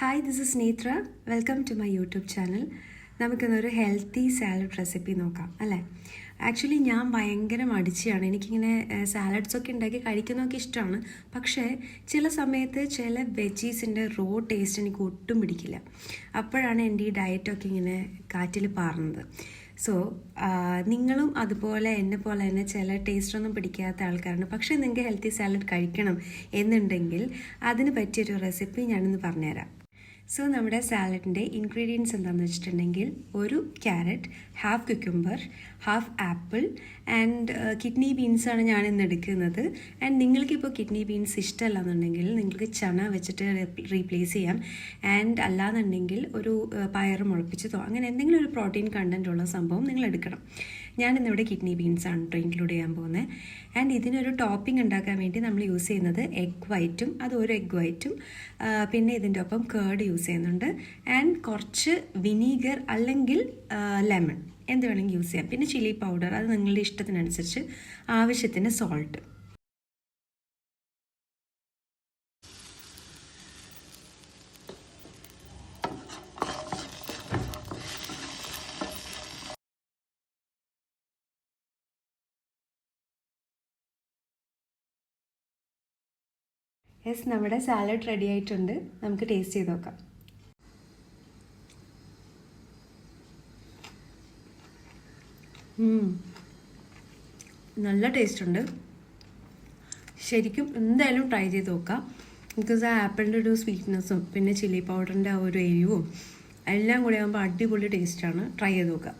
Hi, this is Netra. Welcome to my YouTube channel. നമുക്കിന്നൊരു healthy salad recipe നോക്കാം അല്ലേ. Actually ഞാൻ ഭയങ്കര മടിച്ചാണ്. എനിക്കിങ്ങനെ സാലഡ്സൊക്കെ ഉണ്ടാക്കി കഴിക്കുന്നതൊക്കെ ഇഷ്ടമാണ്. പക്ഷേ ചില സമയത്ത് ചില വെജീസിൻ്റെ റോ ടേസ്റ്റ് എനിക്ക് ഒട്ടും പിടിക്കില്ല. അപ്പോഴാണ് എൻ്റെ ഈ ഡയറ്റൊക്കെ ഇങ്ങനെ കാറ്റിൽ പാറുന്നത്. സോ നിങ്ങളും അതുപോലെ എന്നെ പോലെ തന്നെ ചില ടേസ്റ്റൊന്നും പിടിക്കാത്ത ആൾക്കാരാണ്. പക്ഷേ നിങ്ങൾക്ക് ഹെൽത്തി സാലഡ് കഴിക്കണം എന്നുണ്ടെങ്കിൽ അതിന് പറ്റിയൊരു റെസിപ്പി ഞാനിന്ന് പറഞ്ഞുതരാം. സോ നമ്മുടെ സാലഡിൻ്റെ ഇൻഗ്രീഡിയൻസ് എന്താണെന്ന് വെച്ചിട്ടുണ്ടെങ്കിൽ ഒരു carrot, half cucumber, half apple and kidney ബീൻസാണ് ഞാൻ ഇന്ന് എടുക്കുന്നത്. ആൻഡ് നിങ്ങൾക്കിപ്പോൾ കിഡ്നി ബീൻസ് ഇഷ്ടമല്ല എന്നുണ്ടെങ്കിൽ നിങ്ങൾക്ക് ചന വെച്ചിട്ട് റീപ്ലേസ് ചെയ്യാം. ആൻഡ് അല്ലാന്നുണ്ടെങ്കിൽ ഒരു പയർ മുളപ്പിച്ചതോ അങ്ങനെ എന്തെങ്കിലും ഒരു പ്രോട്ടീൻ കണ്ടൻ്റ് ഉള്ള സംഭവം നിങ്ങൾ എടുക്കണം. ഞാനിന്നിവിടെ കിഡ്നി ബീൻസാണ് കേട്ടോ ഇൻക്ലൂഡ് ചെയ്യാൻ പോകുന്നത്. ആൻഡ് ഇതിനൊരു ടോപ്പിംഗ് ഉണ്ടാക്കാൻ വേണ്ടി നമ്മൾ യൂസ് ചെയ്യുന്നത് എഗ് വൈറ്റും, അത് ഒരു എഗ് വൈറ്റും, പിന്നെ ഇതിൻ്റെ ഒപ്പം കേർഡ് യൂസ് ചെയ്യുന്നുണ്ട്. ആൻഡ് കുറച്ച് വിനീഗർ അല്ലെങ്കിൽ ലെമൺ എന്ത് വേണമെങ്കിൽ യൂസ് ചെയ്യാം. പിന്നെ ചില്ലി പൗഡർ, അത് നിങ്ങളുടെ ഇഷ്ടത്തിനനുസരിച്ച്, ആവശ്യത്തിന് സോൾട്ട്. യെസ്, നമ്മുടെ സാലഡ് റെഡി ആയിട്ടുണ്ട്. നമുക്ക് ടേസ്റ്റ് ചെയ്ത് നോക്കാം. നല്ല ടേസ്റ്റ് ഉണ്ട്. ശരിക്കും എന്തായാലും ട്രൈ ചെയ്ത് നോക്കാം. ബിക്കോസ് ആ ആപ്പിളിൻ്റെ ഒരു സ്വീറ്റ്നെസ്സും പിന്നെ ചില്ലി പൗഡറിൻ്റെ ആ ഒരു എരിവും എല്ലാം കൂടി ആകുമ്പോൾ അടിപൊളി ടേസ്റ്റാണ്. ട്രൈ ചെയ്ത് നോക്കാം.